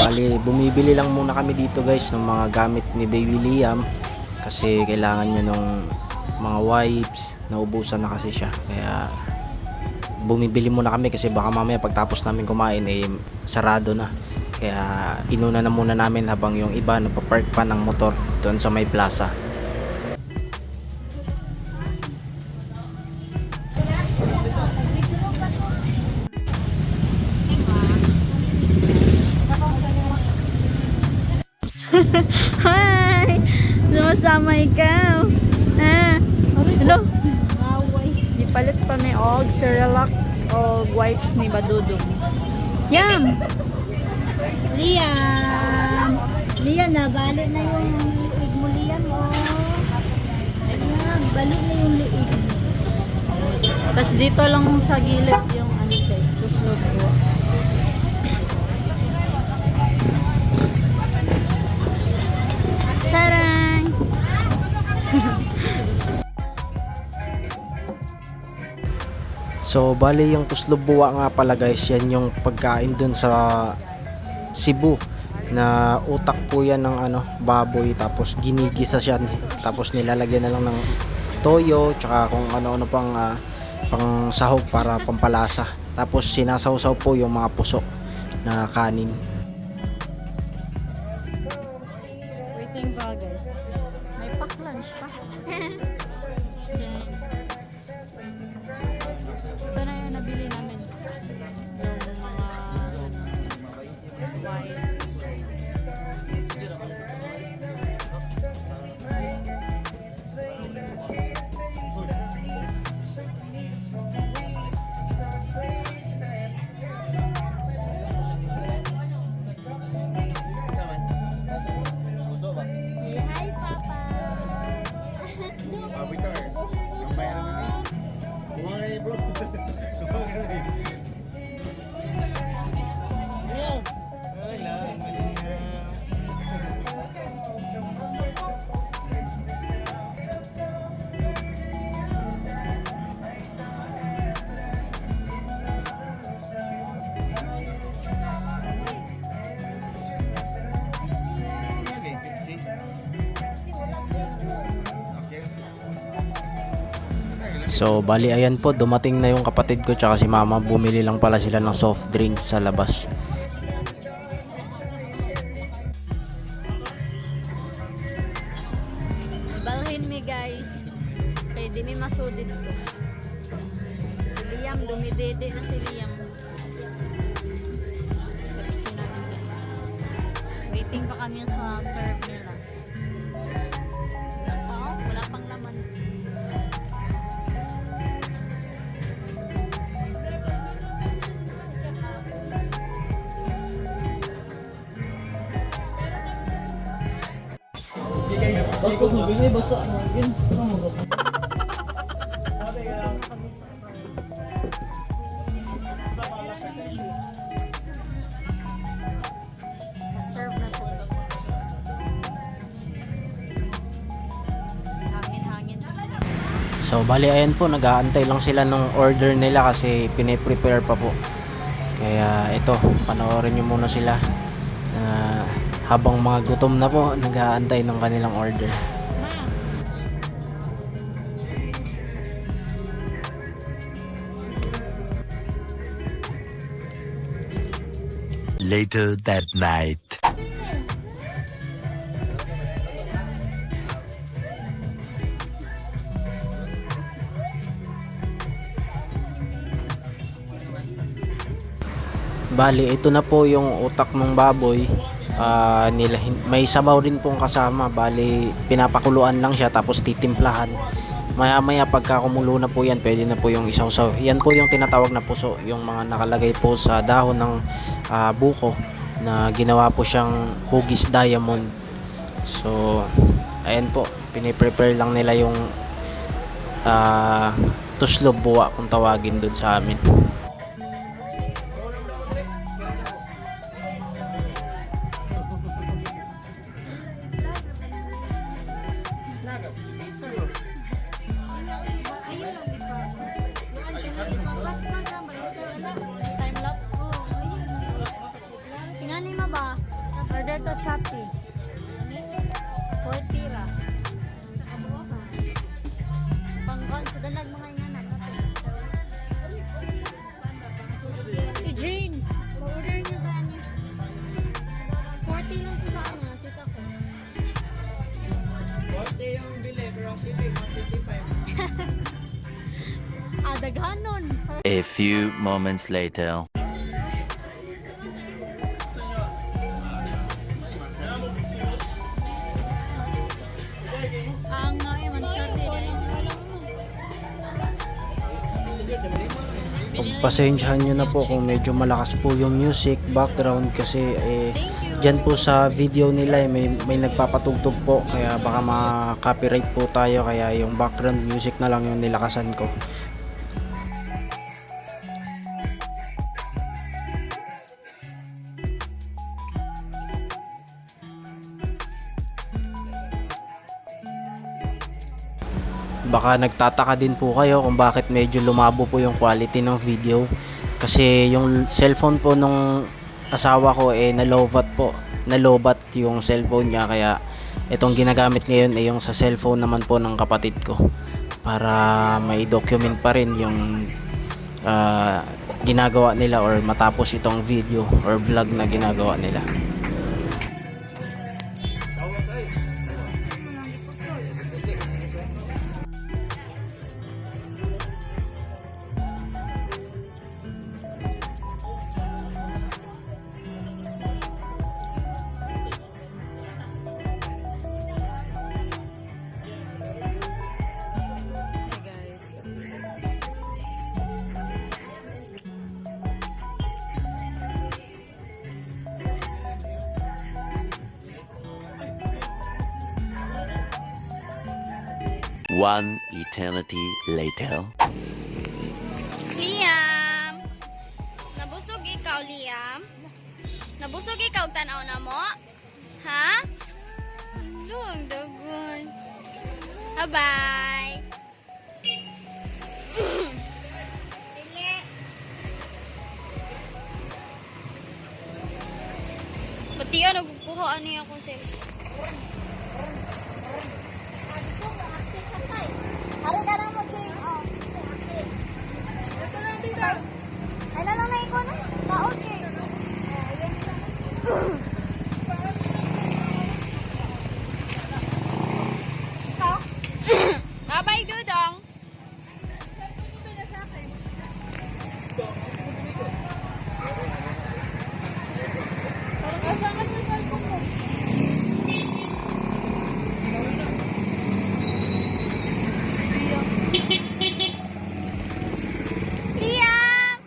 Bali, bumibili lang muna kami dito guys ng mga gamit ni Baby Liam kasi kailangan niya ng mga wipes. Naubusan na kasi siya, kaya bumibili muna kami kasi baka mamaya pagtapos namin kumain sarado na. Kaya inuna na muna namin habang yung iba napapark pa ng motor doon sa may plaza. Hi! Sumasama ikaw. Ah, hello? Ipalit pa may og Cerelac o wipes ni Badudong. Yam! Liam! Liam, nabalik na yung liig mo, Liam, oh. Ayan, balik na yung liig mo. Tapos dito lang sa gilid yung ano guys, tuslog ko. Tarang! So bali yung tuslubuwa nga pala guys, yan yung pagkain dun sa Cebu na utak po yan ng baboy, tapos ginigisa siya, tapos nilalagyan na lang ng toyo tsaka kung ano-ano pang sahog para pampalasa, tapos sinasawsaw po yung mga puso na kanin. Waiting pa guys. May pack lunch pa. Diyan. Ito na yung nabili namin. Yung mga wipes. Hi, Papa! So bali ayan po, dumating na yung kapatid ko tsaka si mama, bumili lang pala sila ng soft drinks sa labas. Balhin mi guys. Pwede mi masudid ko. Si Liam, dumidede na si Liam. Pepsi namin guys. Waiting pa kami sa serve nila. Wala pang laman. Basta mo binay basa mo yun. Ano mo? Serve na siya guys. Hangin-hangin. So bali ayan po, nag-aantay lang sila ng order nila kasi pine-prepare pa po. Kaya ito, panoorin nyo muna sila habang mga gutom na po, nag-aantay ng kanilang order. Later that night. Bali, ito na po yung utak ng baboy. May sabaw din pong kasama. Bali, pinapakuluan lang siya tapos titimplahan. Maya maya pagka kumulo na po yan, pwede na po yung isawsaw. Yan po yung tinatawag na puso, yung mga nakalagay po sa dahon ng buko na ginawa po siyang hugis diamond. So ayan po, piniprepare lang nila yung tuslob buwa kung tawagin dun sa amin. Time lapse. Ingani ma ba? Order to Shopee. 40 ra. Kabuo ka. Pangkon sa dalag mga inganan natin. Jane, order niyo ba ni? 40 lang to sana, kita ko. 40 yung bili, pero ang shipping, 155. Daghanon. A few moments later. Ang man sa Pagpasensyahan nyo na po kung medyo malakas po yung music background kasi dyan po sa video nila may nagpapatugtog po kaya baka ma-copyright po tayo kaya yung background music na lang yung nilakasan ko. Baka nagtataka din po kayo kung bakit medyo lumabo po yung quality ng video kasi yung cellphone po nung asawa ko nalobat po, nalobat yung cellphone niya kaya itong ginagamit ngayon yung sa cellphone naman po ng kapatid ko para may document pa rin yung ginagawa nila or matapos itong video or vlog na ginagawa nila. One eternity later. Liam! Nabusog ikaw, Liam? Nabusog ikaw, tanaw na mo? Ha? Luang dagon. Bye-bye! Pati yan, nagkukuhaan niya akong cellphone. Hari ka na mo, Jane. Oh. Ay, na lang na ikaw na. Okay. Bye-bye, Dudong! Liam!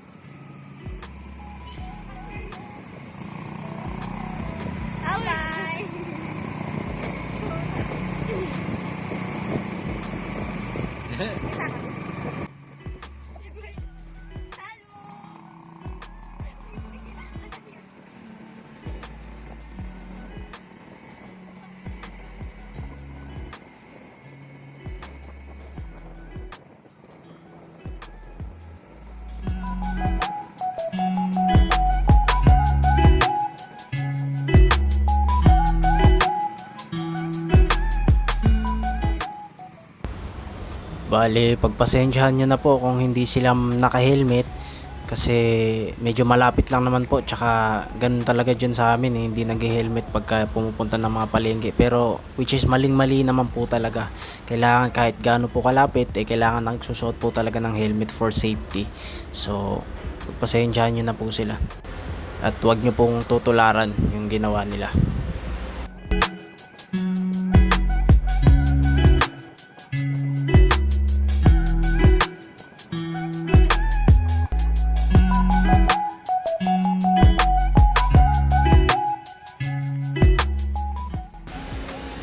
Bye-bye! Bale, pagpasensyahan nyo na po kung hindi sila naka-helmet kasi medyo malapit lang naman po tsaka ganun talaga dyan sa amin hindi nag-helmet pagka pumupunta ng mga palengke pero which is maling-mali naman po talaga. Kailangan kahit gaano po kalapit kailangan nagsusuot po talaga ng helmet for safety. So, pagpasensyahan nyo na po sila at huwag nyo pong tutularan yung ginawa nila.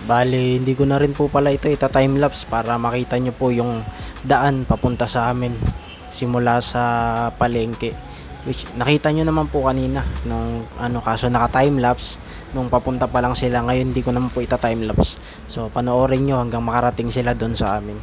Bali, hindi ko na rin po pala ito ita-timelapse para makita nyo po yung daan papunta sa amin simula sa palengke. Which nakita nyo naman po kanina nung kaso naka-timelapse nung papunta pa lang sila. Ngayon hindi ko naman po ita-timelapse. So panoorin nyo hanggang makarating sila doon sa amin.